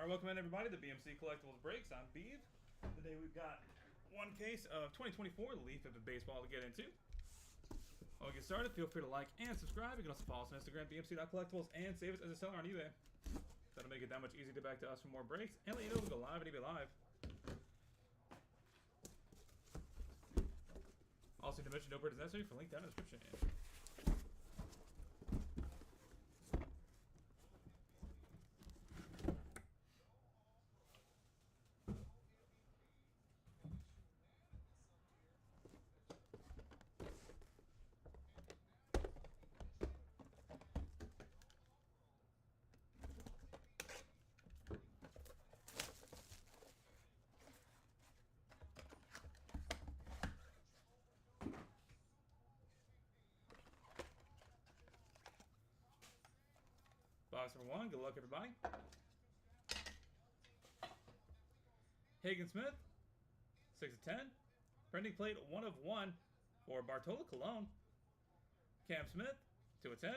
Alright, welcome in everybody to BMC Collectibles Breaks. I'm Beeve. Today we've got one case of 2024 Leaf of Baseball to get into. While we get started, feel free to like and subscribe. You can also follow us on Instagram, bmc.collectibles, and save us as a seller on eBay. That'll make it that much easier to get back to us for more breaks, and let you know we go live at eBay Live. Also, to mention no purchase necessary for link down in the description. Box number 1, good luck everybody. Hagen Smith, 6 of 10. Printing plate 1 of 1 for Bartolo Colon. Cam Smith, 2 of 10.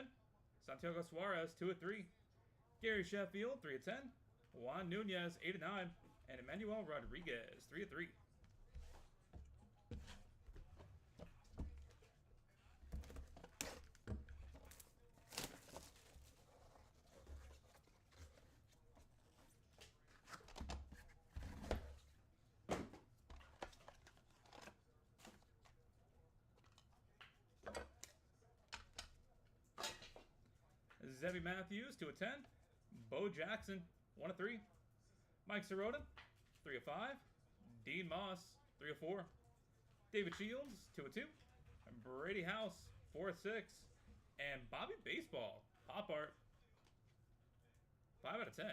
Santiago Suarez, 2 of 3. Gary Sheffield, 3 of 10. Juan Nunez, 8 of 9. And Emmanuel Rodriguez, 3 of 3. Zebby Matthews, 2 of 10. Bo Jackson, 1 of 3. Mike Sirota, 3 of 5. Dean Moss, 3 of 4. David Shields, 2 of 2. And Brady House, 4 of 6. And Bobby Baseball, pop art, 5 out of 10.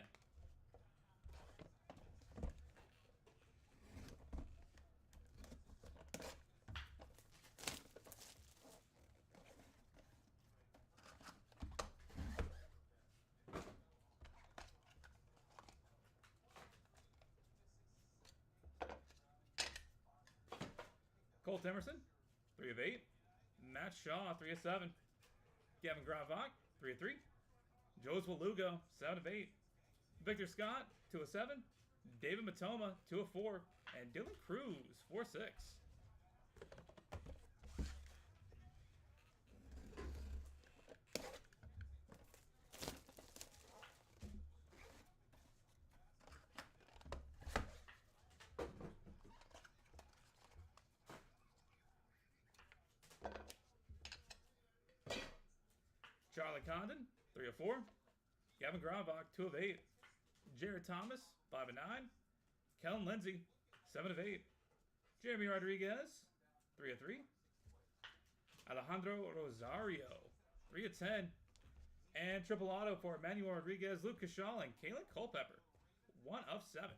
Colt Emerson, 3 of 8. Matt Shaw, 3 of 7. Gavin Gravak, 3 of 3. Joseph Lugo, 7 of 8. Victor Scott, 2 of 7. David Matoma, 2 of 4. And Dylan Cruz, 4 of 6. Charlie Condon, 3 of 4. Gavin Gravak, 2 of 8. Jared Thomas, 5 of 9. Kellen Lindsay, 7 of 8. Jeremy Rodriguez, 3 of 3. Alejandro Rosario, 3 of 10. And triple auto for Emmanuel Rodriguez, Luke Cashal, and Kalen Culpepper, 1 of 7.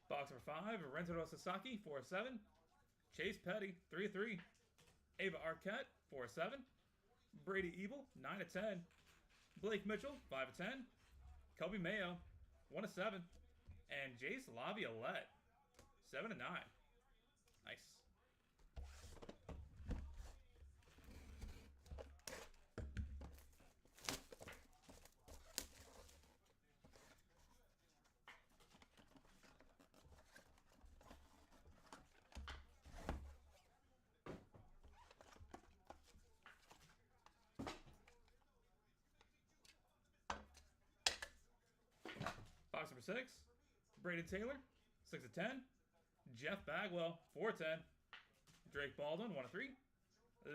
Box number 5, Rentaro Sasaki, 4 of 7. Chase Petty, 3 of 3. Ava Arquette, 4 of 7. Brady Evil, 9 of 10. Blake Mitchell, 5 of 10. Kobe Mayo, 1 of 7. And Jace Laviolette, 7 of 9. Nice. Box number 6, Braden Taylor, 6 of 10. Jeff Bagwell, 4 of 10. Drake Baldwin, 1 of 3.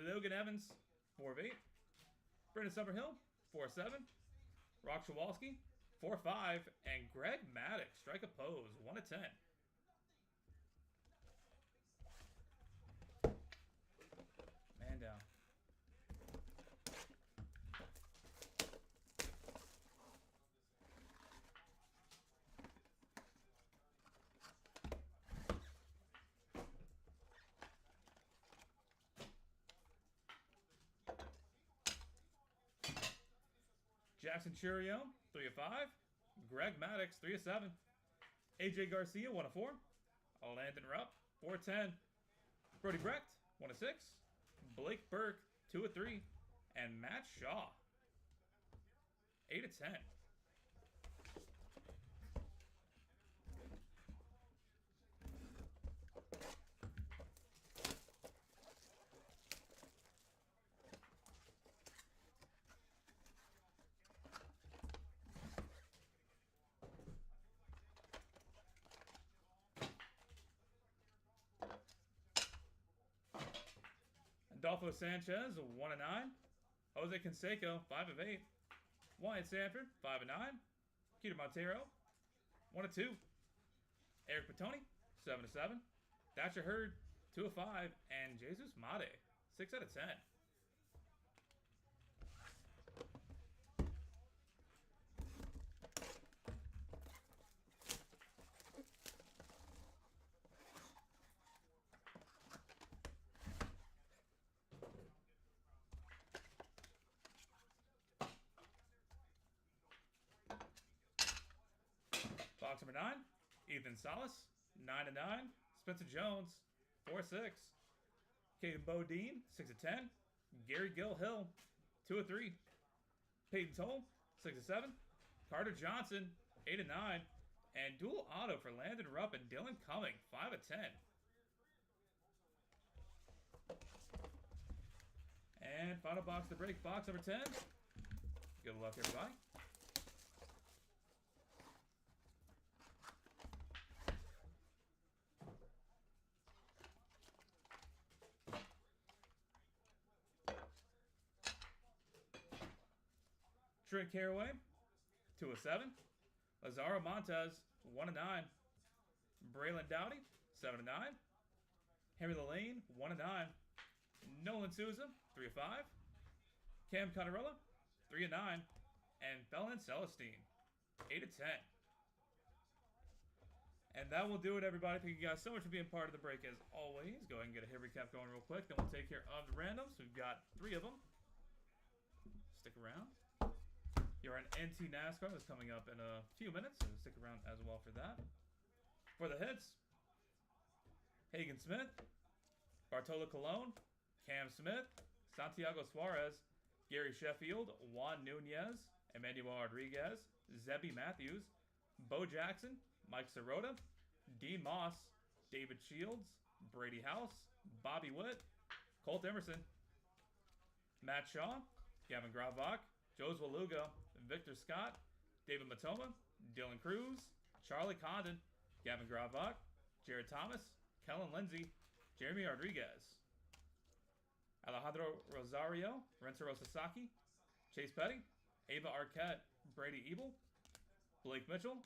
Logan Evans, 4 of 8. Brendan Summerhill, 4 of 7. Rock Shawalski, 4 of 5. And Greg Maddox, strike a pose, 1 of 10. Man down. Jackson Churio, 3 of 5. Greg Maddox, 3 of 7. AJ Garcia, 1 of 4. Landon Rupp, 4 of 10. Brody Brecht, 1 of 6. Blake Burke, 2 of 3. And Matt Shaw, 8 of 10. Adolfo Sanchez, 1 of 9. Jose Canseco, 5 of 8. Wyatt Sanford, 5 of 9. Keter Montero, 1 of 2. Eric Petoni, 7 of 7. Thatcher Hurd, 2 of 5. And Jesus Mate, 6 out of 10. Box number 9, Ethan Salas, 9 of 9. Spencer Jones, 4 of 6. Caden Bodine, 6 of 10. Gary Gill-Hill, 2 of 3. Peyton Toll, 6 of 7. Carter Johnson, 8 of 9. And dual auto for Landon Rupp and Dylan Cumming, 5 of 10. And final box to break, box number 10. Good luck, everybody. Trent Caraway, 2 of 7. Lazaro Montez, 1 of 9. Braylon Dowdy, 7 of 9. Henry Lane, 1 of 9. Nolan Souza, 3 of 5. Cam Conarella, 3 of 9. And Felon Celestine, 8 of 10. And that will do it, everybody. Thank you guys so much for being part of the break, as always. Go ahead and get a hit recap going real quick. Then we'll take care of the randoms. We've got 3 of them. Stick around. You're on NT NASCAR that's coming up in a few minutes, so stick around as well for that. For the hits, Hagen Smith, Bartolo Colon, Cam Smith, Santiago Suarez, Gary Sheffield, Juan Nunez, Emmanuel Rodriguez, Zebby Matthews, Bo Jackson, Mike Sirota, Dean Moss, David Shields, Brady House, Bobby Witt, Colt Emerson, Matt Shaw, Gavin Gravbach, Josua Lugo, Victor Scott, David Matoma, Dylan Cruz, Charlie Condon, Gavin Gravbach, Jared Thomas, Kellen Lindsay, Jeremy Rodriguez, Alejandro Rosario, Rentaro Sasaki, Chase Petty, Ava Arquette, Brady Ebel, Blake Mitchell,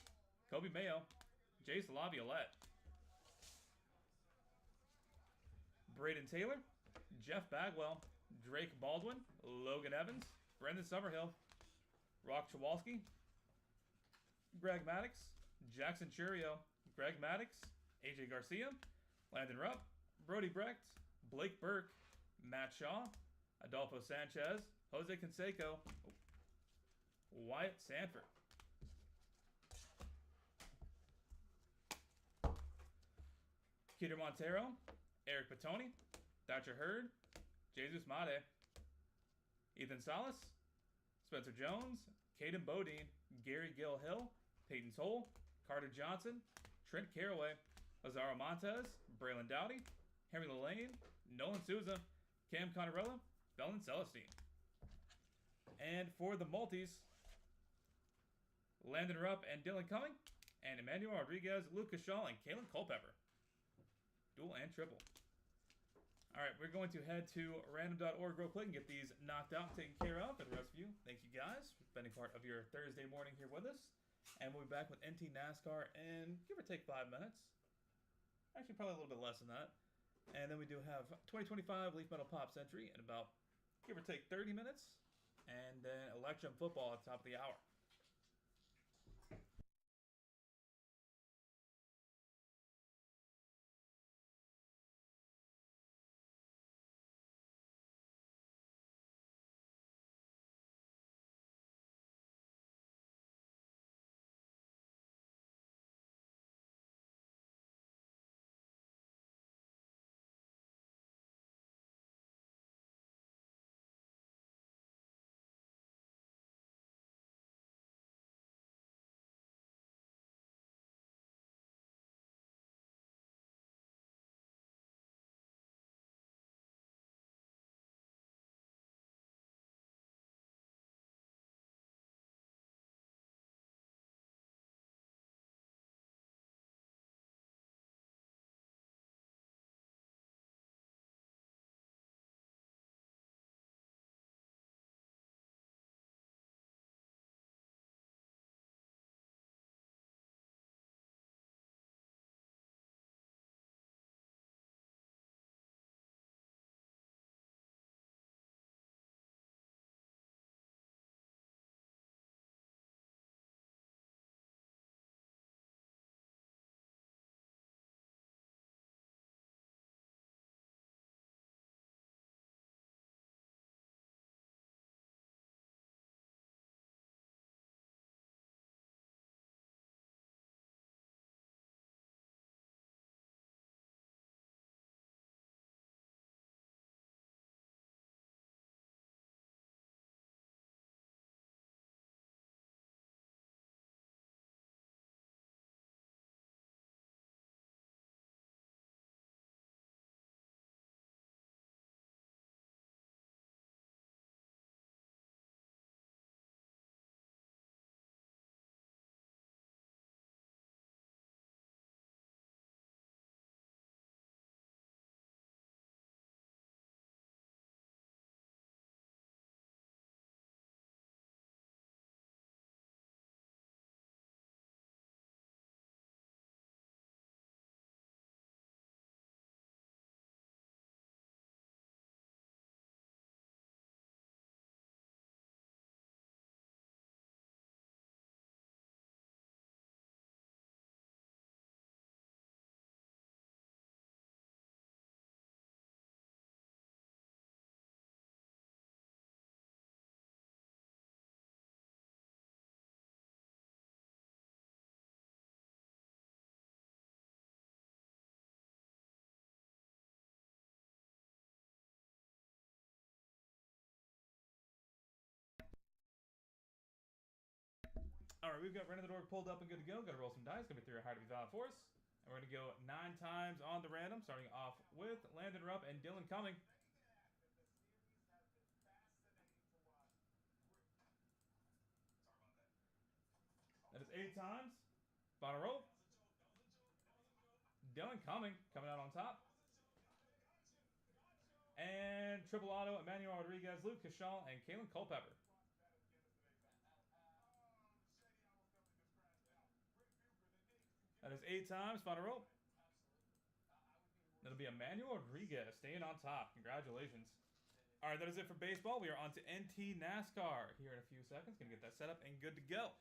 Kobe Mayo, Jace Laviolette, Braden Taylor, Jeff Bagwell, Drake Baldwin, Logan Evans, Brendan Summerhill, Rock Chawalski, Greg Maddox, Jackson Churio, Greg Maddox, AJ Garcia, Landon Rupp, Brody Brecht, Blake Burke, Matt Shaw, Adolfo Sanchez, Jose Canseco, Wyatt Sanford. Keter Montero, Eric Petoni, Thatcher Hurd, Jesus Mate, Ethan Salas, Spencer Jones, Caden Bodine, Gary Gill-Hill, Peyton Toll, Carter Johnson, Trent Caraway, Lazaro Montez, Braylon Dowdy, Henry Lane, Nolan Souza, Cam Conarella, Felon Celestine. And for the multis, Landon Rupp and Dylan Cumming, and Emmanuel Rodriguez, Lucas Shaw, and Kalen Culpepper. Dual and triple. Alright, we're going to head to random.org real quick and get these knocked out and taken care of. And the rest of you, thank you guys for spending part of your Thursday morning here with us. And we'll be back with NT NASCAR in give or take 5 minutes. Actually, probably a little bit less than that. And then we do have 2025 Leaf Metal Pop Century in about give or take 30 minutes. And then Electrum football at the top of the hour. Alright, we've got Ren of the Door pulled up and good to go. Gotta roll some dice. Gonna be 3 or higher to be valid for us. And we're gonna go 9 times on the random, starting off with Landon Rupp and Dylan Cumming. That is 8 times. Final roll. Dylan Cumming coming out on top. And triple auto, Emmanuel Rodriguez, Luke Cashal, and Kalen Culpepper. That is 8 times. Final roll. That'll be Emmanuel Rodriguez staying on top. Congratulations. All right, that is it for baseball. We are on to NT NASCAR here in a few seconds. Gonna get that set up and good to go.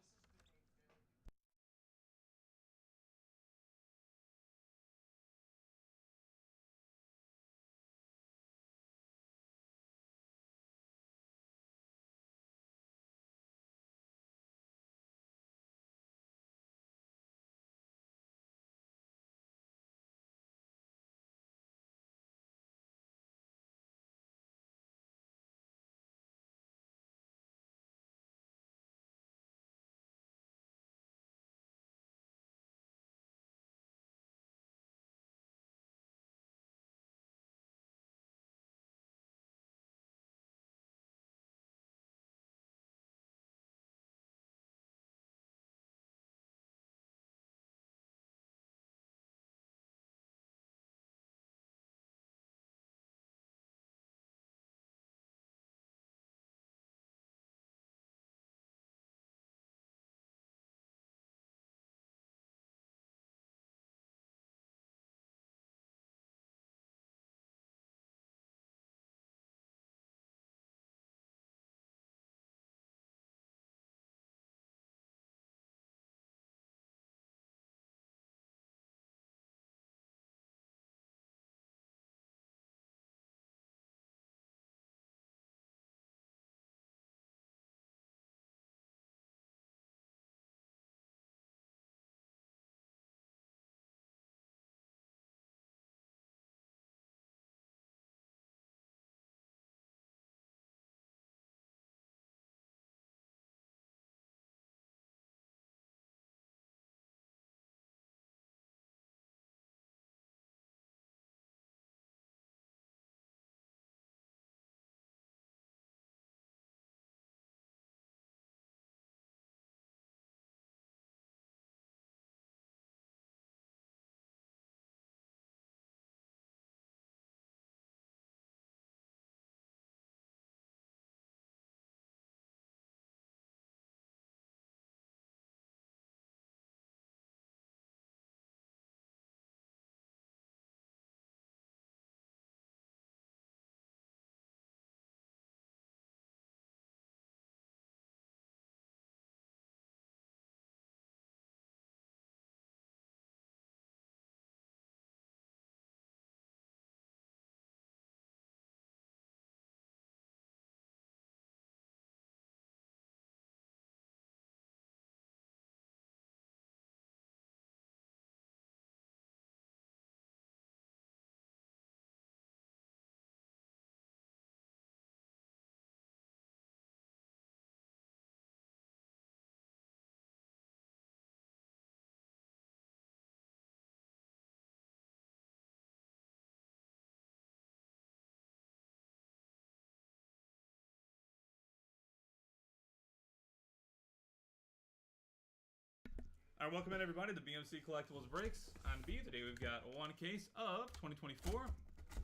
All right, welcome in everybody to BMC Collectibles Breaks. On B today we've got one case of 2024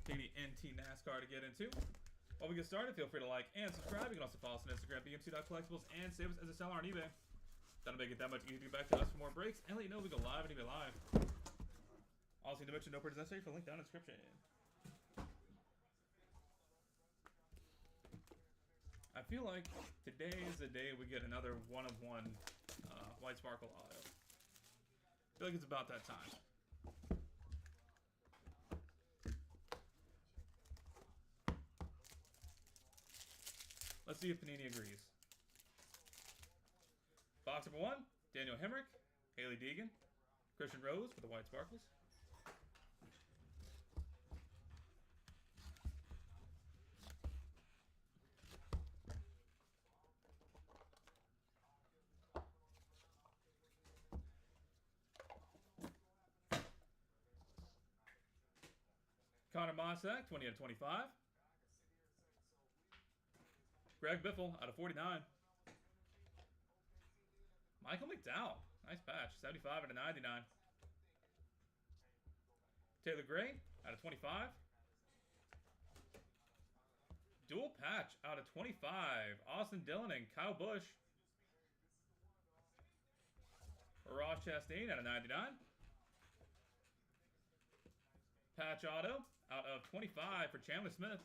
Katie NT NASCAR to get into. While we get started, feel free to like and subscribe. You can also follow us on Instagram, bmc.collectibles, and save us as a seller on eBay. That'll make it that much easier to get back to us for more breaks and let you know we go live and eBay live. Also need to mention no purchase necessary for link down in the description. I feel like today is the day we get another one-of-one White Sparkle auto. I feel like it's about that time. Let's see if Panini agrees. Box number 1, Daniel Hemrick, Haley Deegan, Christian Rose for the White Sparkles. Connor Mosak, 20 out of 25. Greg Biffle out of 49. Michael McDowell, nice patch, 75 out of 99. Taylor Gray out of 25. Dual patch out of 25. Austin Dillon and Kyle Busch. Ross Chastain out of 99. Patch auto out of 25 for Chandler Smith.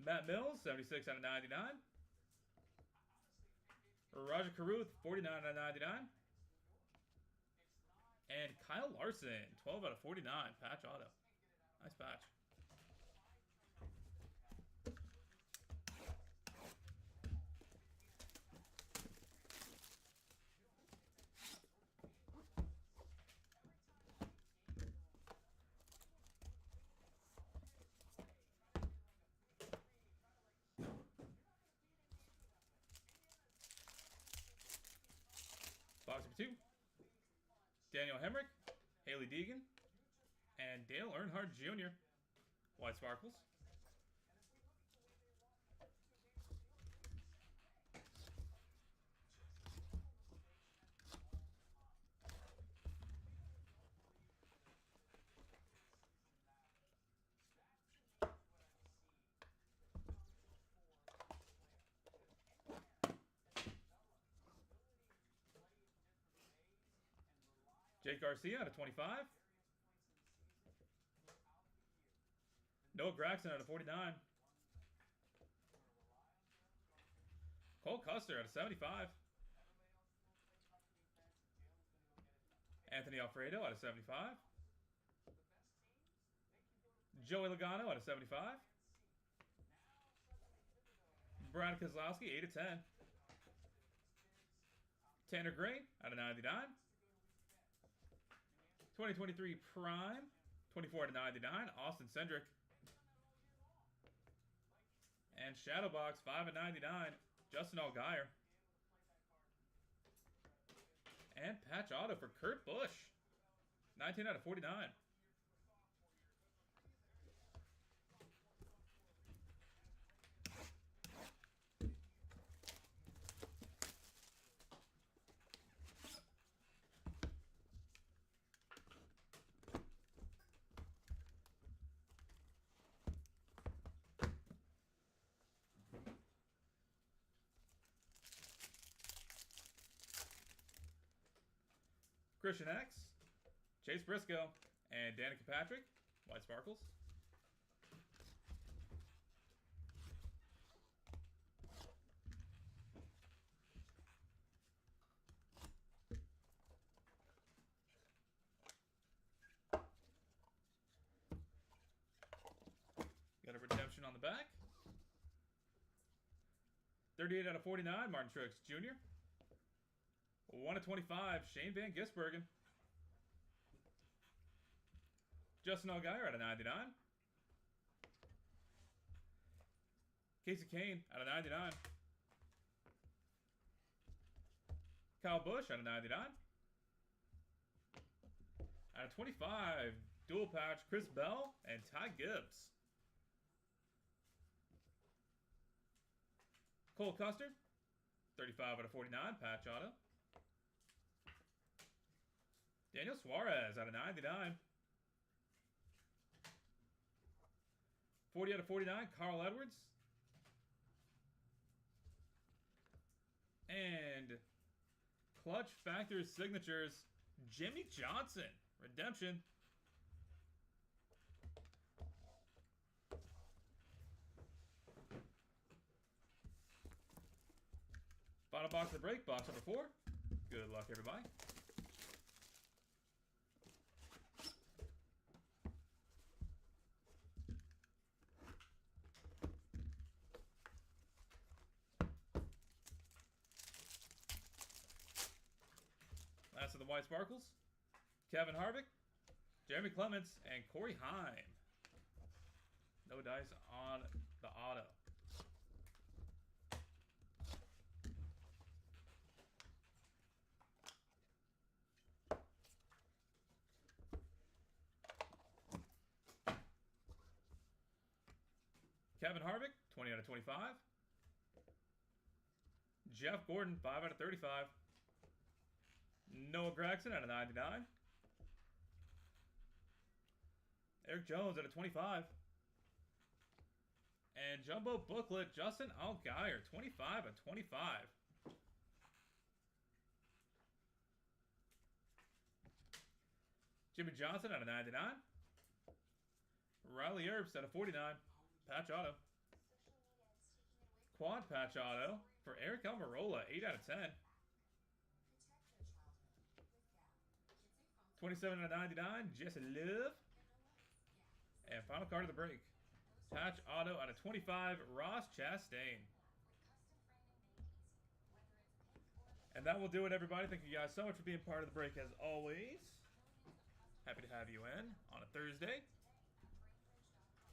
Matt Mills, 76 out of 99. Roger Caruth, 49 out of 99. And Kyle Larson, 12 out of 49. Patch auto. Nice patch. Box number 2. Daniel Hemrick, Haley Deegan, and Dale Earnhardt Jr. White Sparkles. Jake Garcia out of 25. Noah Gragson out of 49. Cole Custer out of 75. Anthony Alfredo out of 75. Joey Logano out of 75. Brad Keselowski, 8 of 10. Tanner Gray out of 99. 2023 Prime, 24 to 99, Austin Cindric. And Shadowbox, 5 of 99, Justin Allgaier. And patch auto for Kurt Busch, 19 out of 49. Christian X, Chase Briscoe, and Danica Patrick, White Sparkles. Got a redemption on the back. 38 out of 49, Martin Truex Jr. 1 of 25, Shane Van Gisbergen. Justin Allgaier out of 99. Casey Kane out of 99. Kyle Busch out of 99. Out of 25, dual patch, Chris Bell and Ty Gibbs. Cole Custer, 35 out of 49, patch auto. Daniel Suarez out of 99. 40 out of 49, Carl Edwards. And Clutch Factor Signatures, Jimmy Johnson. Redemption. Final box of the break, box number 4. Good luck, everybody. Last of the White Sparkles, Kevin Harvick, Jeremy Clements, and Corey Heim. No dice on the auto. Kevin Harvick, 20 out of 25. Jeff Gordon, 5 out of 35. Noah Gragson out of 99. Eric Jones out of 25. And Jumbo Booklet, Justin Allgaier, 25 of 25. Jimmy Johnson out of 99. Riley Earps out of 49. Patch auto. Quad patch auto for Eric Almirola, 8 out of 10. 27 out of 99, Jesse Love. And final card of the break. Patch auto out of 25, Ross Chastain. And that will do it, everybody. Thank you guys so much for being part of the break, as always. Happy to have you in on a Thursday.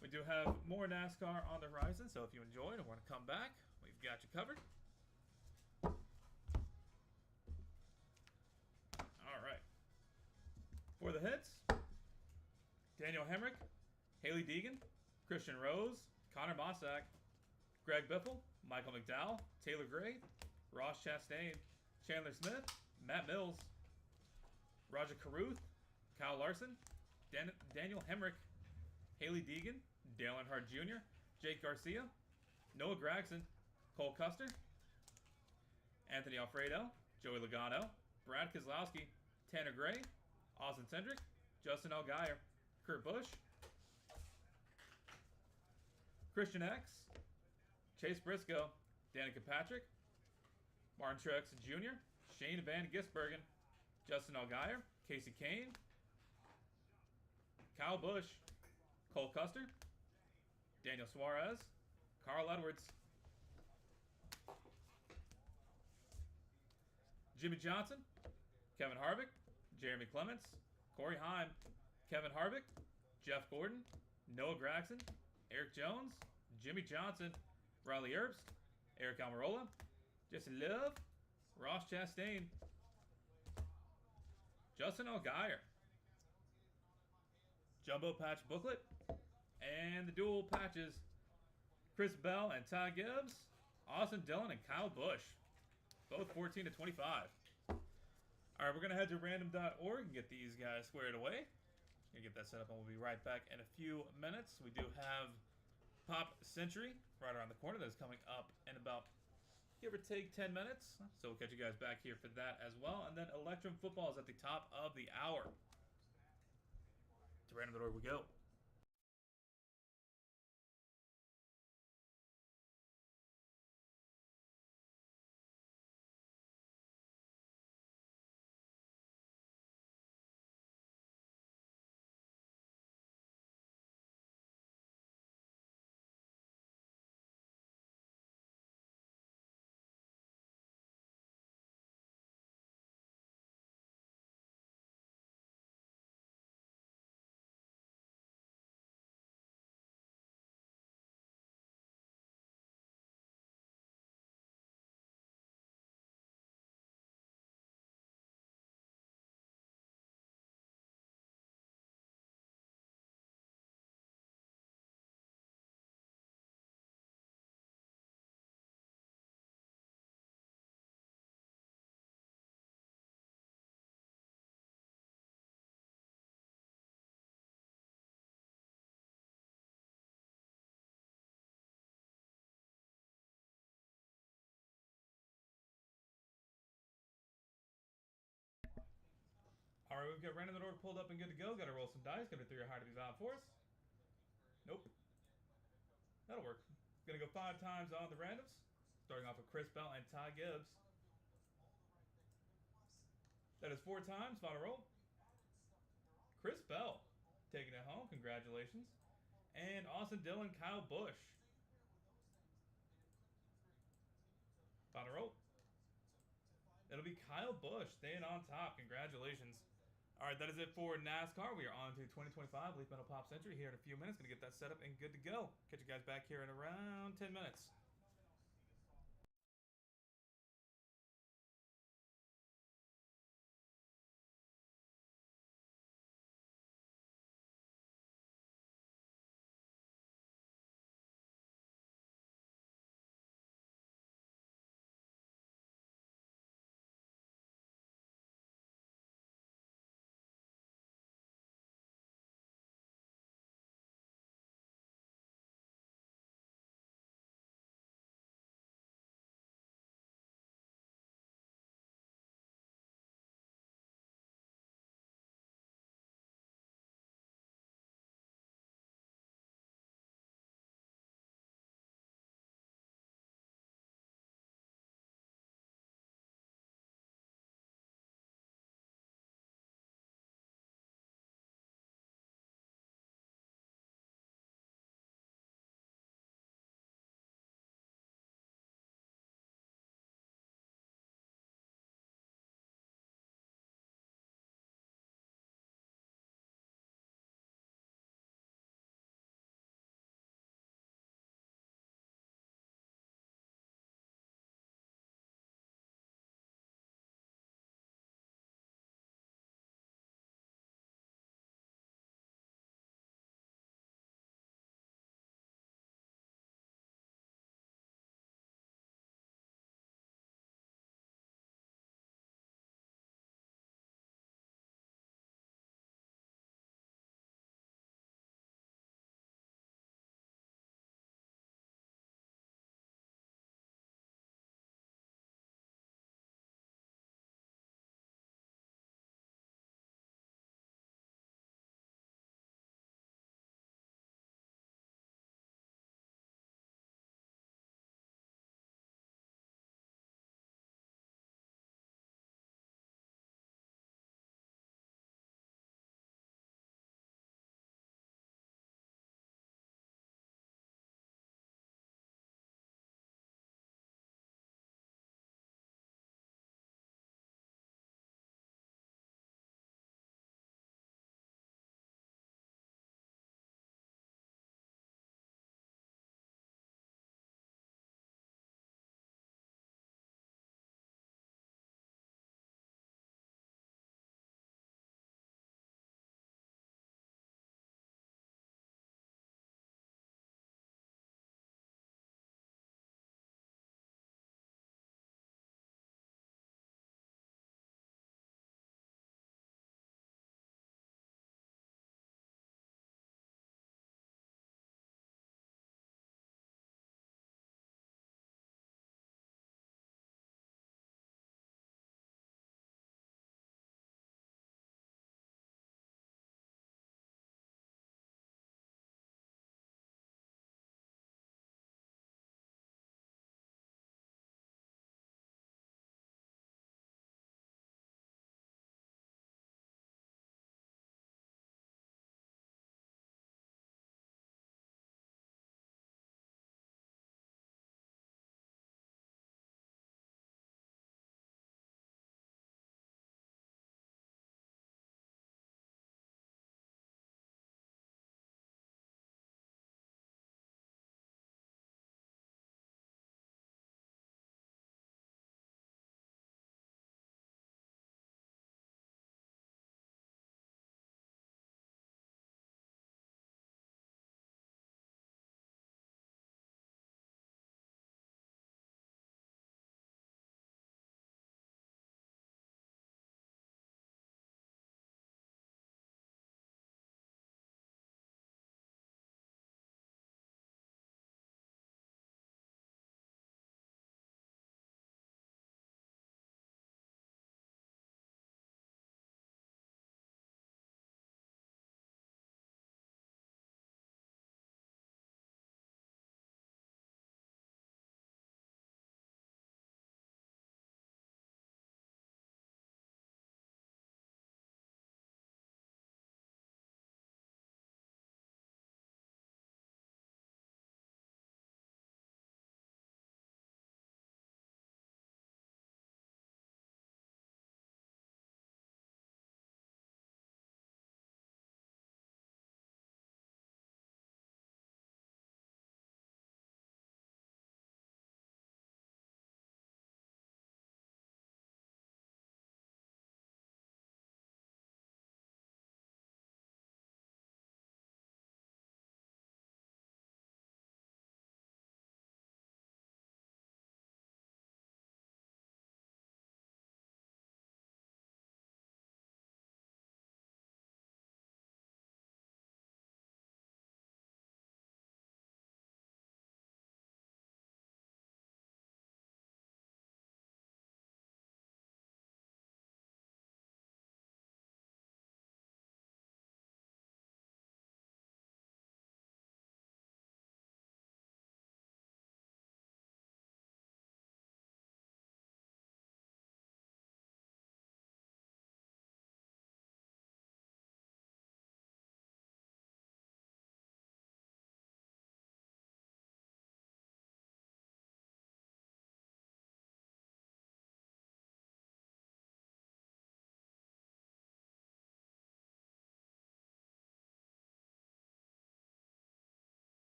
We do have more NASCAR on the horizon, so if you enjoyed and want to come back, we've got you covered. All right. For the hits, Daniel Hemrick, Haley Deegan, Christian Rose, Connor Mossack, Greg Biffle, Michael McDowell, Taylor Gray, Ross Chastain, Chandler Smith, Matt Mills, Roger Carruth, Kyle Larson, Daniel Hemrick, Haley Deegan, Dale Earnhardt Jr., Jake Garcia, Noah Gragson, Cole Custer, Anthony Alfredo, Joey Logano, Brad Keselowski, Tanner Gray, Austin Cindric, Justin Allgaier, Kurt Busch, Christian X, Chase Briscoe, Danica Patrick, Martin Truex Jr., Shane Van Gisbergen, Justin Allgaier, Casey Kane, Kyle Busch, Cole Custer, Daniel Suarez, Carl Edwards, Jimmy Johnson, Kevin Harvick, Jeremy Clements, Corey Heim, Kevin Harvick, Jeff Gordon, Noah Gragson, Eric Jones, Jimmy Johnson, Riley Earps, Eric Almirola, Jesse Love, Ross Chastain, Justin Allgaier, Jumbo Patch Booklet, and the dual patches, Chris Bell and Ty Gibbs, Austin Dillon and Kyle Busch, both 14 to 25. All right, we're going to head to random.org and get these guys squared away. Gonna get that set up and we'll be right back in a few minutes. We do have Pop Century right around the corner that's coming up in about, give or take, 10 minutes. So we'll catch you guys back here for that as well. And then Electrum Football is at the top of the hour. To random.org we go. All right, we've got random.org pulled up and good to go. Got to roll some dice. Got to throw your high to these out for us. Nope. That'll work. Gonna go 5 times on the randoms. Starting off with Chris Bell and Ty Gibbs. That is 4 times. Final roll. Chris Bell taking it home. Congratulations. And Austin Dillon, Kyle Busch. Final roll. It'll be Kyle Busch staying on top. Congratulations. All right, that is it for NASCAR. We are on to 2025 Leaf Metal Pop Century here in a few minutes. Going to get that set up and good to go. Catch you guys back here in around 10 minutes.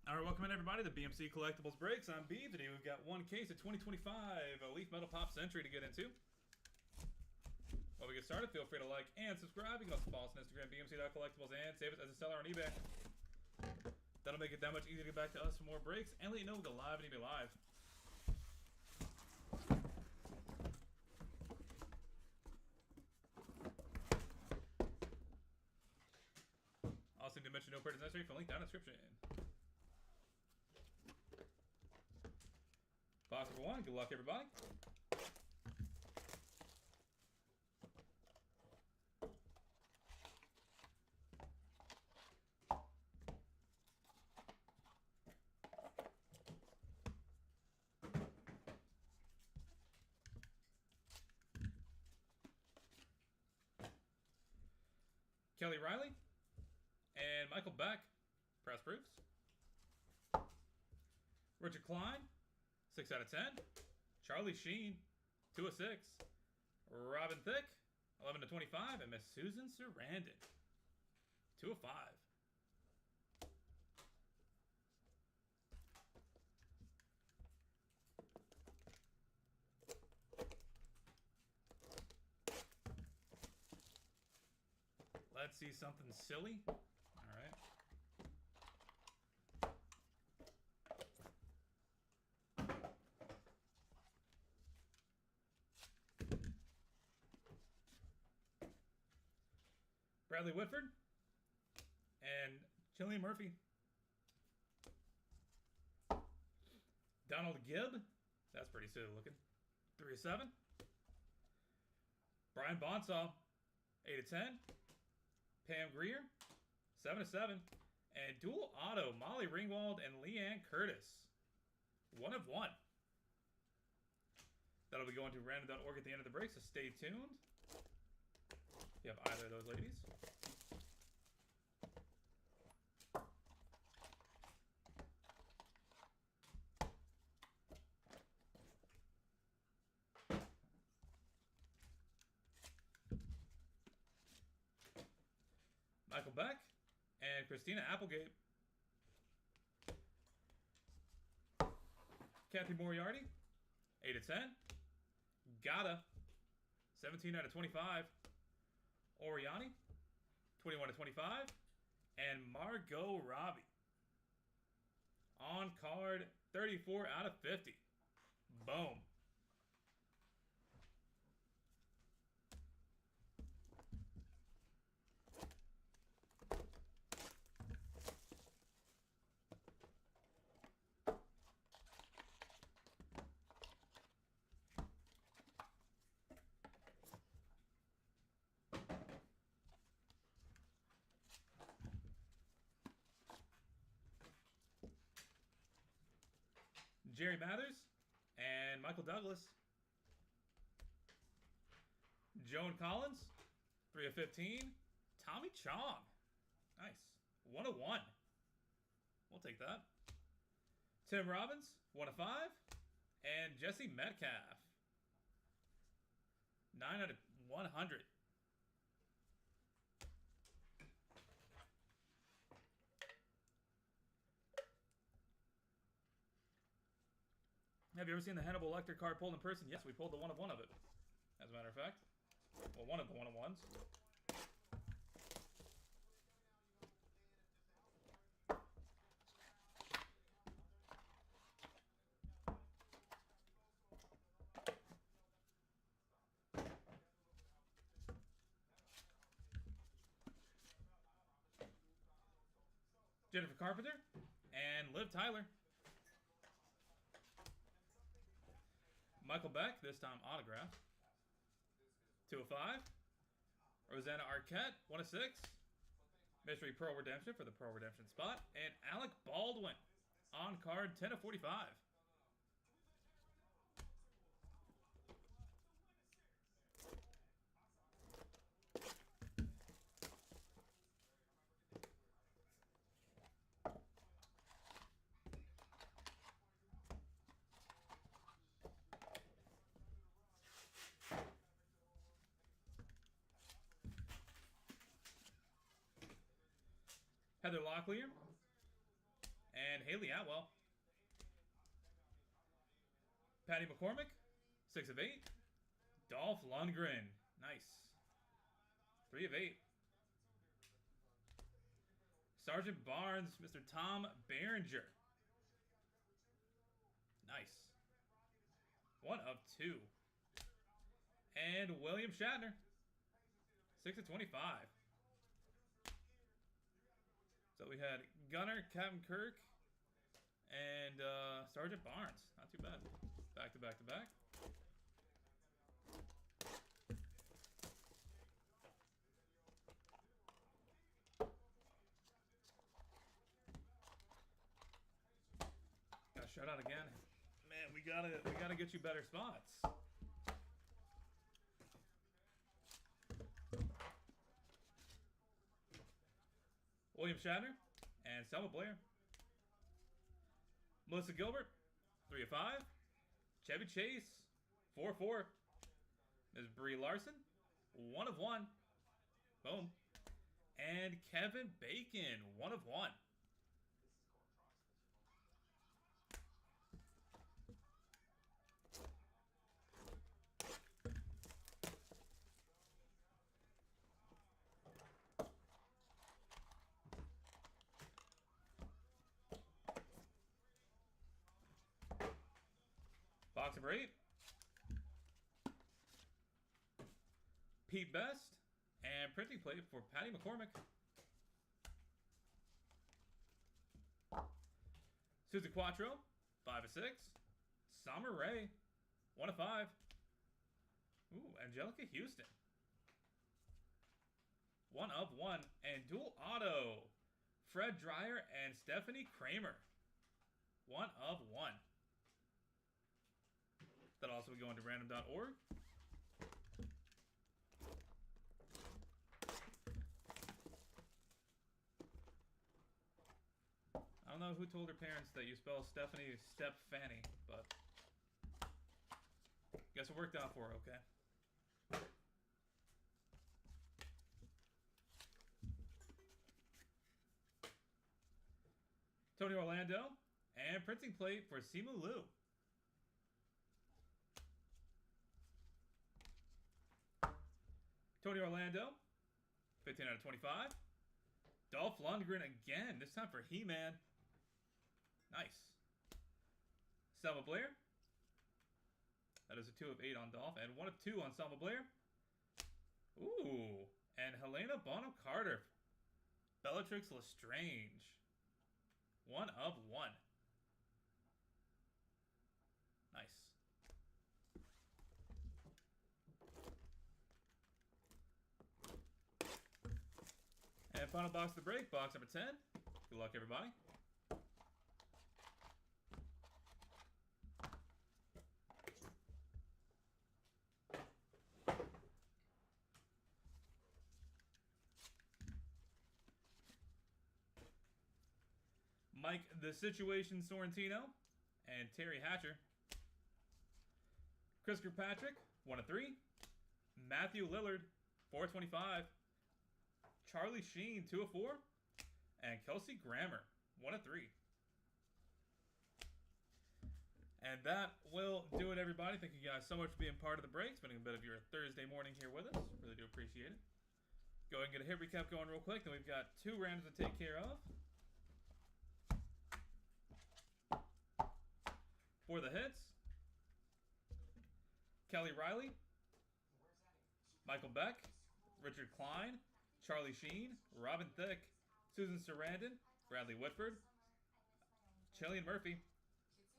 All right, welcome in everybody to BMC Collectibles Breaks. I'm B. Today we've got one case of 2025 Leaf Metal Pop Century to get into. While we get started, feel free to like and subscribe. You can also follow us on Instagram, bmc.collectibles, and save us as a seller on eBay. That'll make it that much easier to get back to us for more breaks and let you know we go live and eBay Live. Also need to mention no purchase necessary for link down in the description. Box number 1, good luck everybody. Kelly Riley and Michael Beck, press proofs. Richard Klein, 6 out of 10. Charlie Sheen, 2 of 6. Robin Thicke, 11 to 25. And Miss Susan Sarandon, 2 of 5. Let's see something silly. All right. Bradley Whitford and Cillian Murphy. Donald Gibb, that's pretty silly looking. 3 of 7. Brian Bonsaw, 8 of 10. Pam Greer, 7 of 7. And dual auto, Molly Ringwald and Leanne Curtis, 1 of 1. That'll be going to random.org at the end of the break, so stay tuned. If you have either of those ladies. Michael Beck and Christina Applegate. Kathy Moriarty, 8 of 10. Gata, 17 out of 25. Oriani, 21 to 25. And Margot Robbie, on card, 34 out of 50. Boom. Jerry Mathers and Michael Douglas. Joan Collins, 3 of 15. Tommy Chong, nice, 1 of 1. We'll take that. Tim Robbins, 1 of 5. And Jesse Metcalf, 9 out of 100. Have you ever seen the Hannibal Lecter card pulled in person? Yes, we pulled the 1 of 1 of it, as a matter of fact. Well, one of the 1 of 1s. Jennifer Carpenter and Liv Tyler. Michael Beck, this time autograph, 2 of 5. Rosanna Arquette, 1 of 6. Mystery Pearl Redemption for the Pearl Redemption spot. And Alec Baldwin, on card, 10 of 45. Heather Locklear And Haley Atwell. Patty McCormick, 6 of 8. Dolph Lundgren, nice. 3 of 8. Sergeant Barnes, Mr. Tom Berenger. Nice. 1 of 2. And William Shatner, 6 of 25. So we had Gunner, Captain Kirk, and Sergeant Barnes. Not too bad. Back to back to back. Got shut out again. Man, we gotta get you better spots. William Shatner and Selma Blair. Melissa Gilbert, 3 of 5. Chevy Chase, 4 of 4. Ms. Brie Larson, 1 of 1. Boom. And Kevin Bacon, 1 of 1. Box of 8. Pete Best and printing plate for Patty McCormick. Suzy Quattro, 5 of 6. Summer Rae, 1 of 5. Ooh, Angelica Houston, 1 of 1. And dual auto, Fred Dreyer and Stephanie Kramer, 1 of 1. That'll also be going to random.org. I don't know who told her parents that you spell Stephanie Step Fanny, but guess it worked out for her, okay? Tony Orlando and printing plate for Simu Liu. Tony Orlando, 15 out of 25. Dolph Lundgren again, this time for He-Man. Nice. Selma Blair. That is a 2 of 8 on Dolph, and 1 of 2 on Selma Blair. Ooh, and Helena Bonham Carter. Bellatrix Lestrange, 1 of 1. Nice. And final box of the break, box number 10. Good luck, everybody. Mike The Situation Sorrentino and Terry Hatcher. Chris Kirkpatrick, 1 of 3. Matthew Lillard, 425. Charlie Sheen, 2 of 4. And Kelsey Grammer, 1 of 3. And that will do it, everybody. Thank you guys so much for being part of the break, spending a bit of your Thursday morning here with us. Really do appreciate it. Go ahead and get a hit recap going real quick. Then we've got 2 randoms to take care of. For the hits, Kelly Riley, Michael Beck, Richard Klein, Charlie Sheen, Robin Thicke, Susan Sarandon, Bradley Whitford, Chillian Murphy,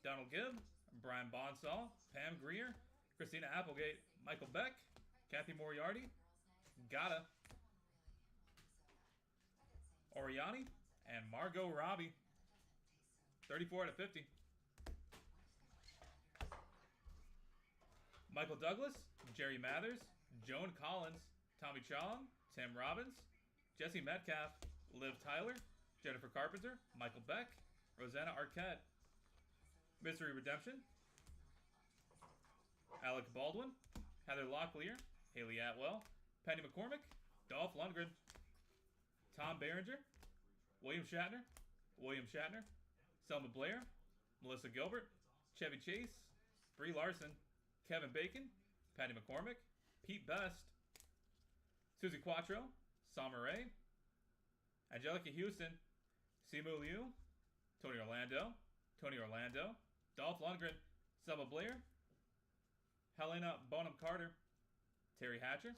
Donald Gibb, Brian Bonsall, Pam Greer, Christina Applegate, Michael Beck, Kathy Moriarty, Gata, Oriani, and Margot Robbie. 34 out of 50. Michael Douglas, Jerry Mathers, Joan Collins, Tommy Chong, Tim Robbins, Jesse Metcalf, Liv Tyler, Jennifer Carpenter, Michael Beck, Rosanna Arquette. Mystery Redemption, Alec Baldwin, Heather Locklear, Haley Atwell, Penny McCormick, Dolph Lundgren, Tom Berenger, William Shatner, Selma Blair, Melissa Gilbert, Chevy Chase, Brie Larson, Kevin Bacon, Patty McCormick, Pete Best, Susie Quattro, Summer Rae, Angelica Houston, Simu Liu, Tony Orlando, Dolph Lundgren, Selma Blair, Helena Bonham Carter, Terry Hatcher,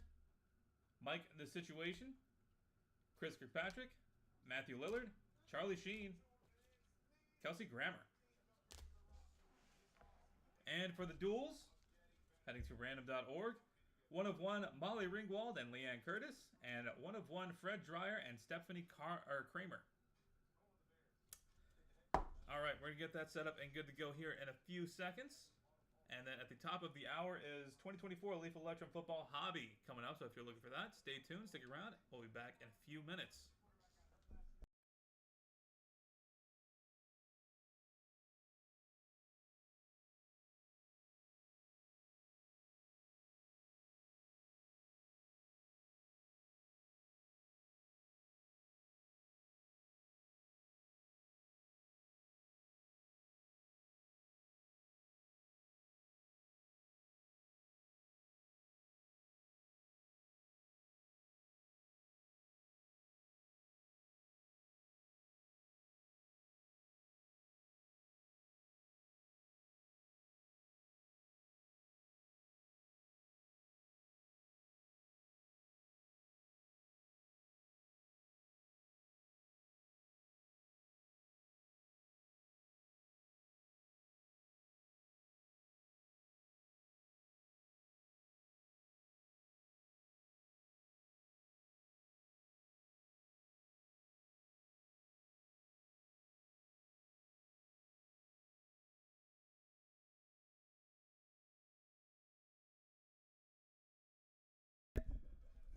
Mike The Situation, Chris Kirkpatrick, Matthew Lillard, Charlie Sheen, Kelsey Grammer. And for the duels, heading to random.org, 1 of 1 Molly Ringwald and Leanne Curtis, and 1 of 1 Fred Dreyer and Stephanie Kramer. Alright, we're going to get that set up and good to go here in a few seconds. And then at the top of the hour is 2024 Lethal Electrum Football Hobby coming up. So if you're looking for that, stay tuned, stick around. We'll be back in a few minutes.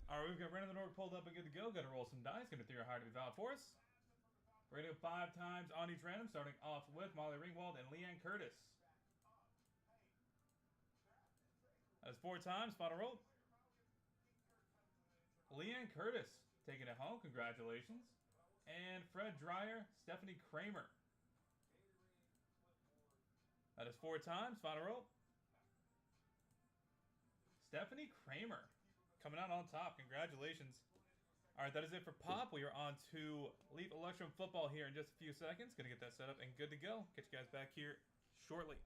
Alright, we've got random.org pulled up and good to go. Got to roll some dice. Going to throw your heart to be valid for us. We're going to go 5 times on each random, starting off with Molly Ringwald and Leanne Curtis. That is 4 times. Final roll. Leanne Curtis taking it home. Congratulations. And Fred Dreyer, Stephanie Kramer. That is 4 times. Final roll. Stephanie Kramer coming out on top. Congratulations. All right, that is it for Pop. We are on to Lethal Electrum Football here in just a few seconds. Going to get that set up and good to go. Catch you guys back here shortly.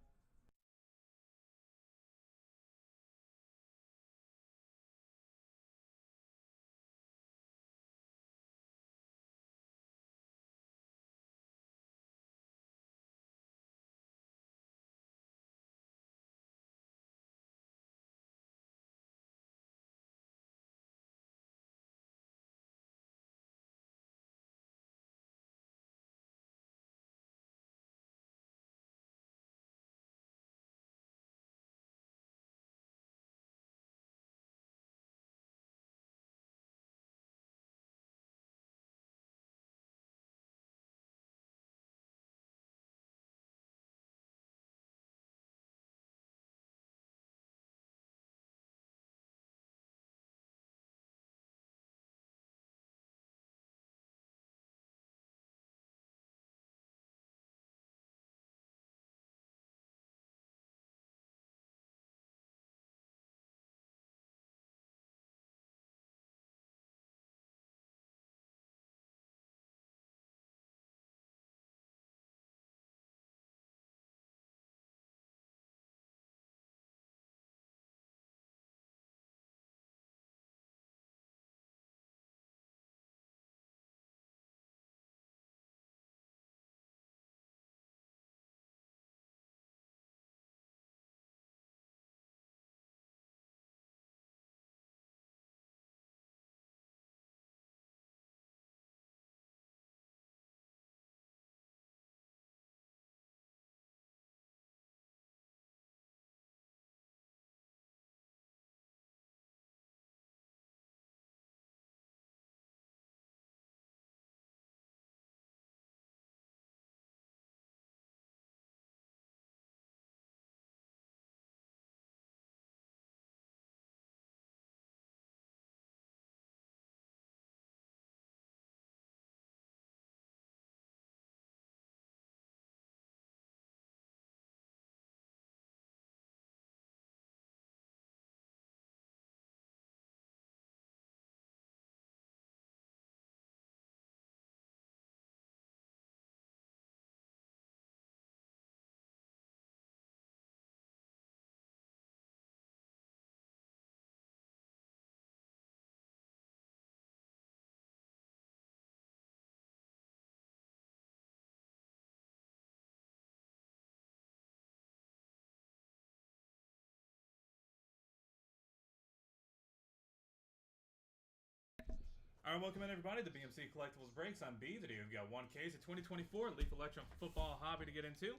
Alright, welcome in everybody to BMC Collectibles Breaks. I'm B. Today we've got one case of 2024 Leaf Electrum football hobby to get into.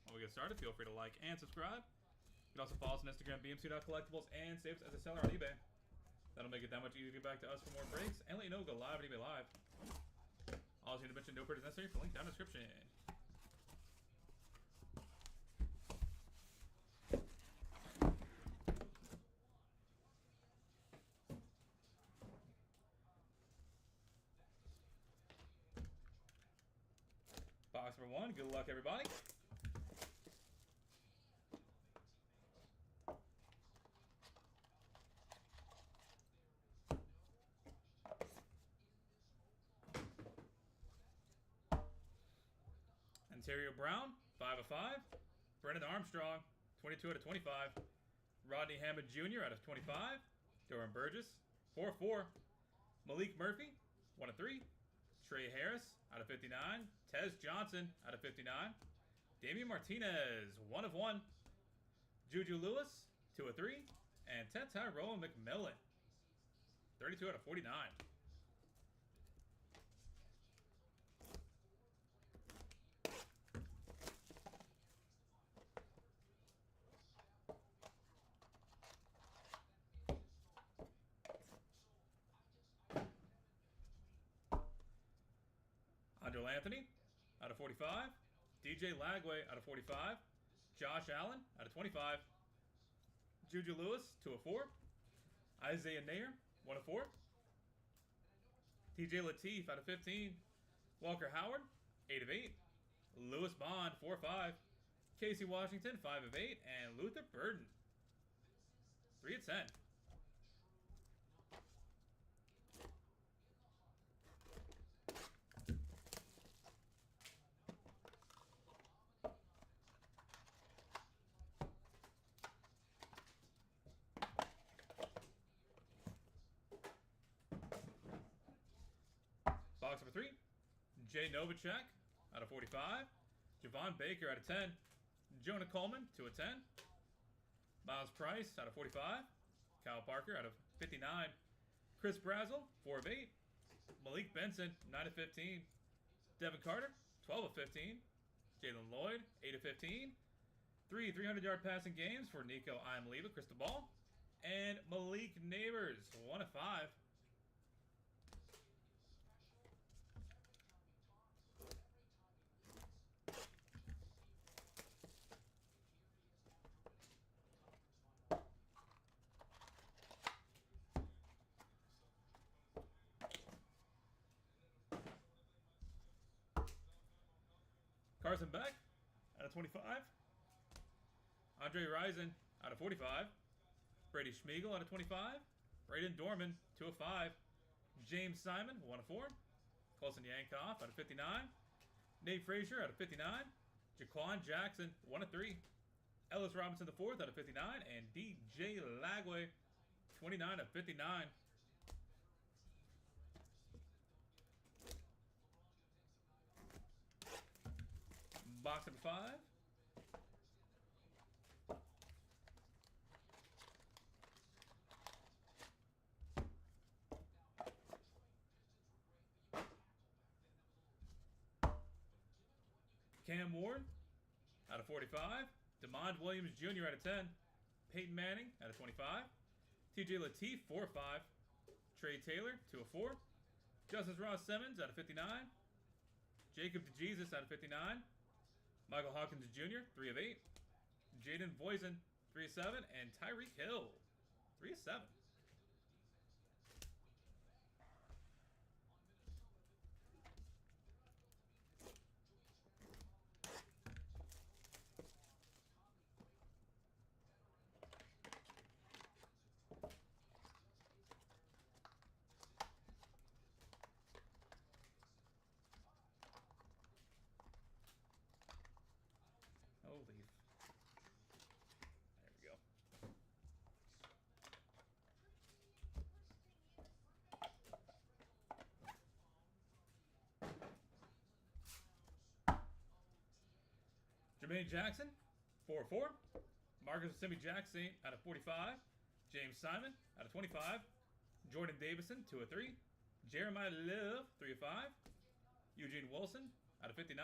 When we get started, feel free to like and subscribe. You can also follow us on Instagram, bmc.collectibles, and save us as a seller on eBay. That'll make it that much easier to get back to us for more breaks and let you know we'll go live at eBay Live. Also need to mention no purchase necessary for link down in the description. Box number 1, good luck everybody. Ontario Brown, 5 of 5. Brennan Armstrong, 22 out of 25. Rodney Hammond Jr. out of 25. Durham Burgess, 4 of 4. Malik Murphy, 1 of 3. Trey Harris out of 59. Tez Johnson out of 59. Damian Martinez, 1 of 1. Juju Lewis, 2 of 3. And Tyrone McMillan, 32 out of 49. Andrew Anthony out of 45. DJ Lagway out of 45. Josh Allen out of 25. Juju Lewis, 2 of 4. Isaiah Nair, 1 of 4. TJ Lateef out of 15. Walker Howard, 8 of 8. Lewis Bond, 4 of 5. Casey Washington, 5 of 8. And Luther Burden, 3 of 10. Box number 3, Jay Novacek out of 45. Javon Baker out of 10. Jonah Coleman, 2 of 10. Miles Price out of 45. Kyle Parker out of 59. Chris Brazel, 4 of 8. Malik Benson, 9 of 15. Devin Carter, 12 of 15. Jalen Lloyd, 8 of 15. 3 300-yard passing games for Nico Iamaliva, Crystal Ball. And Malik Neighbors, 1 of 5. Carson Beck out of 25. Andre Rison out of 45. Brady Schmiegel out of 25. Braden Dorman, 2 of 5. James Simon, 1 of 4. Colson Yankoff out of 59. Nate Frazier out of 59. Jaquan Jackson, 1 of 3. Ellis Robinson, the 4th out of 59. And DJ Lagway, 29 of 59. Box number 5. Cam Ward out of 45. DeMond Williams Jr. out of 10. Peyton Manning out of 25. TJ Lateef, 4 of 5. Trey Taylor, 2 of 4. Justice Ross Simmons out of 59. Jacob DeJesus out of 59. Michael Hawkins Jr., 3 of 8. Jaden Voisin, 3 of 7. And Tyreek Hill, 3 of 7. Oh, Leaf. There we go. Jermaine Jackson, 4 of 4. Marcus Simi Jackson out of 45. James Simon out of 25. Jordan Davison, 2 of 3. Jeremiah Live, 3 of 5. Eugene Wilson, out of 59.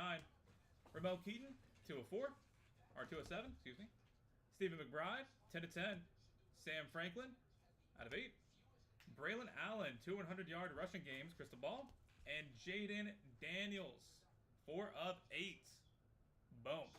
Ramel Keaton, 2 of 4. Or 2 of 7, excuse me. Stephen McBride, 10 of 10. Sam Franklin, out of 8. Braylon Allen, 2 100-yard rushing games, crystal ball. And Jaden Daniels, 4 of 8. Boom.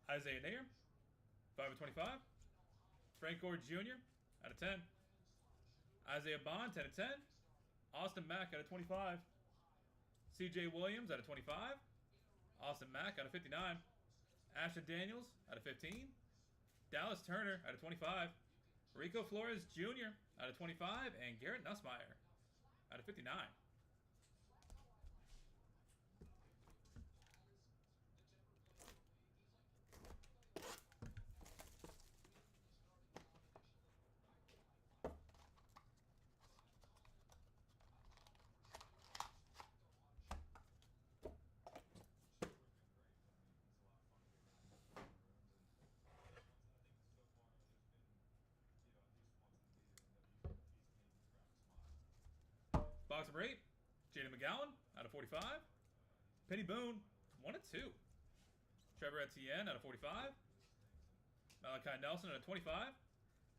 Isaiah Nair, 5 of 25. Frank Gore Jr., out of 10. Isaiah Bond, 10 of 10. Austin Mack, out of 25. CJ Williams, out of 25. Austin Mack, out of 59. Ashton Daniels, out of 15. Dallas Turner, out of 25. Rico Flores Jr., out of 25. And Garrett Nussmeier, out of 59. Box number 8, Jaden McGowan, out of 45. Penny Boone, 1 of 2. Trevor Etienne, out of 45. Malachi Nelson, out of 25.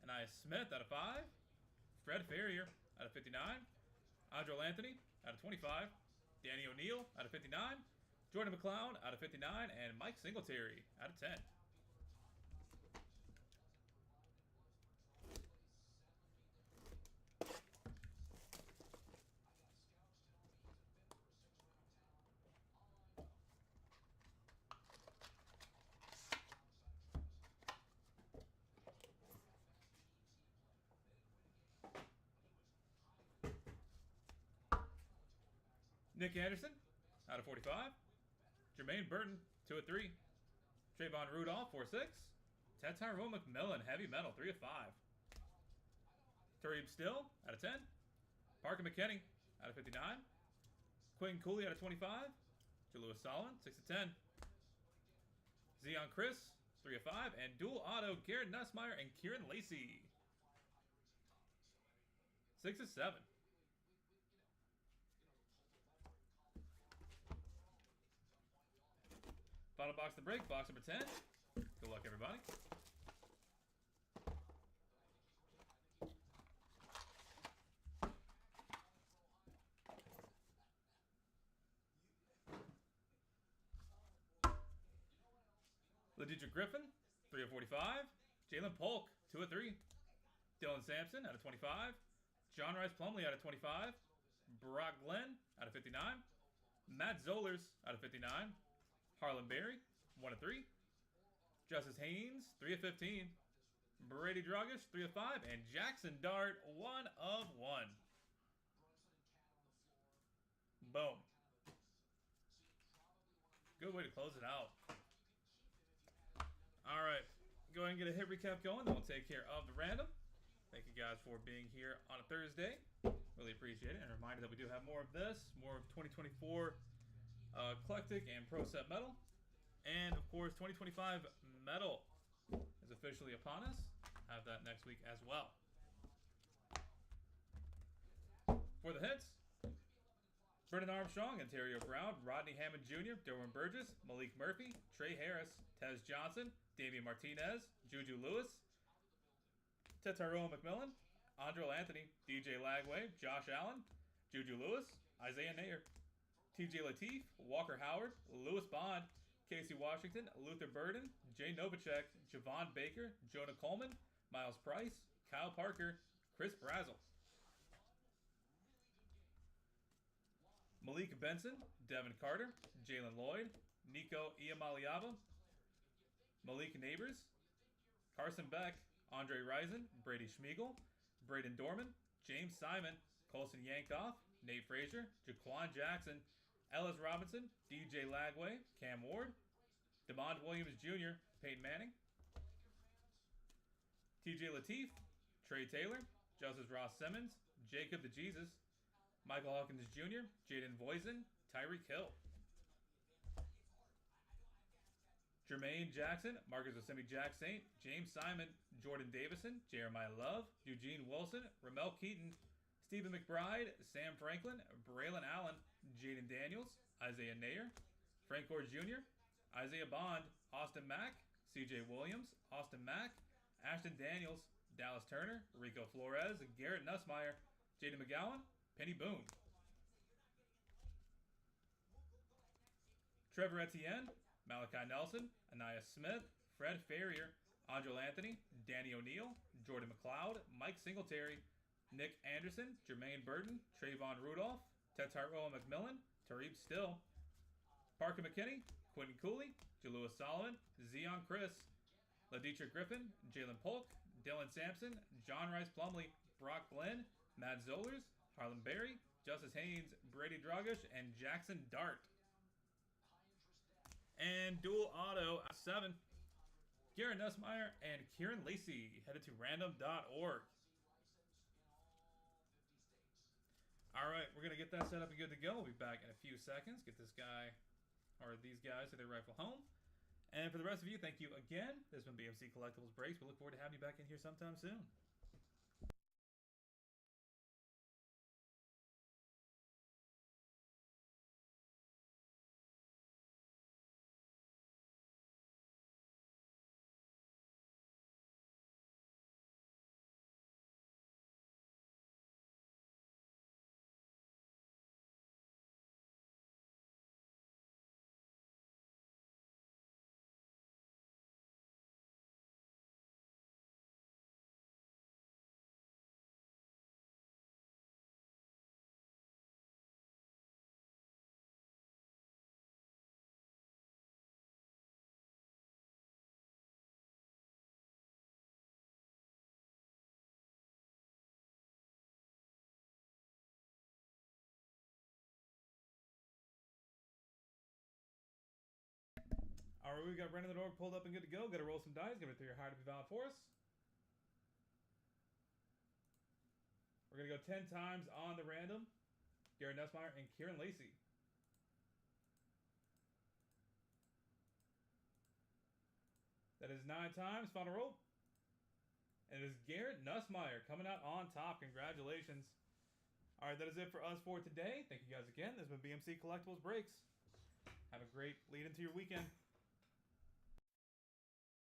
Anais Smith, out of 5. Fred Ferrier, out of 59. Andrew Anthony, out of 25. Danny O'Neal, out of 59. Jordan McLeod, out of 59. And Mike Singletary, out of 10. Nick Anderson, out of 45. Jermaine Burton, 2 of 3. Trayvon Rudolph, 4 of 6. Tyrone McMillan, heavy metal, 3 of 5. Tareem Still, out of 10. Parker McKinney, out of 59. Quentin Cooley, out of 25. Jalewis Solomon, 6 of 10. Zion Chris, 3 of 5. And dual auto, Garrett Nussmeier and Kieran Lacey, 6 of 7. Final box to break, box number 10. Good luck, everybody. LaDedrick Griffin, 3 of 45. Jalen Polk, 2 of 3. Dylan Sampson, out of 25. John Rice Plumlee, out of 25. Brock Glenn, out of 59. Matt Zollers, out of 59. Harlan Berry, 1 of 3. Justice Haynes, 3 of 15. Brady Dragish, 3 of 5. And Jackson Dart, 1 of 1. Boom. Good way to close it out. Alright, go ahead and get a hit recap going, then we'll take care of the random. Thank you guys for being here on a Thursday. Really appreciate it. And a reminder that we do have more of this, more of 2024 Eclectic and Pro Set Metal. And of course, 2025 Metal is officially upon us. Have that next week as well. For the hits, Brendan Armstrong, Ontario Brown, Rodney Hammond Jr., Derwin Burgess, Malik Murphy, Trey Harris, Tez Johnson, Damian Martinez, Juju Lewis, Tyrone McMillan, Andrew Anthony, DJ Lagway, Josh Allen, Juju Lewis, Isaiah Nair, TJ Lateef, Walker Howard, Lewis Bond, Casey Washington, Luther Burden, Jay Novacek, Javon Baker, Jonah Coleman, Miles Price, Kyle Parker, Chris Brazel, Malik Benson, Devin Carter, Jalen Lloyd, Nico Iamaliava, Malik Neighbors, Carson Beck, Andre Rison, Brady Schmiegel, Braden Dorman, James Simon, Colson Yankoff, Nate Frazier, Jaquan Jackson, Ellis Robinson, DJ Lagway, Cam Ward, DeMond Williams Jr., Peyton Manning. TJ Lateef, Trey Taylor, Justice Ross Simmons, Jacob the Jesus, Michael Hawkins Jr., Jaden Voisin, Tyreek Hill. Jermaine Jackson, Marcus Osemi-Jack Saint, James Simon, Jordan Davison, Jeremiah Love, Eugene Wilson, Ramel Keaton, Stephen McBride, Sam Franklin, Braylon Allen, Jaden Daniels, Isaiah Nair, Frank Gore Jr., Isaiah Bond, Austin Mack, CJ Williams, Austin Mack, Ashton Daniels, Dallas Turner, Rico Flores, Garrett Nussmeier, Jaden McGowan, Penny Boone. Trevor Etienne, Malachi Nelson, Anaya Smith, Fred Ferrier, Andrew Anthony, Danny O'Neal, Jordan McLeod, Mike Singletary, Nick Anderson, Jermaine Burton, Trayvon Rudolph, Tetaro McMillan, Tareeb Still, Parker McKinney, Quentin Cooley, Jalewis Solomon, Zion Chris, LaDietrich Griffin, Jalen Polk, Dylan Sampson, John Rice Plumley, Brock Glenn, Matt Zollers, Harlan Berry, Justice Haynes, Brady Dragish, and Jackson Dart. And dual auto 7. Garrett Nussmeier and Kieran Lacey. Headed to random.org. Alright, we're going to get that set up and good to go. We'll be back in a few seconds. Get this guy, or these guys, to their rightful home. And for the rest of you, thank you again. This has been BMC Collectibles Breaks. We look forward to having you back in here sometime soon. Alright, we got random.org pulled up and good to go. Gotta roll some dice, give it 3 or higher to be valid for us. We're gonna go 10 times on the random. Garrett Nussmeier and Kieran Lacey. That is 9 times. Final roll. And it is Garrett Nussmeier coming out on top. Congratulations. Alright, that is it for us for today. Thank you guys again. This has been BMC Collectibles Breaks. Have a great lead into your weekend.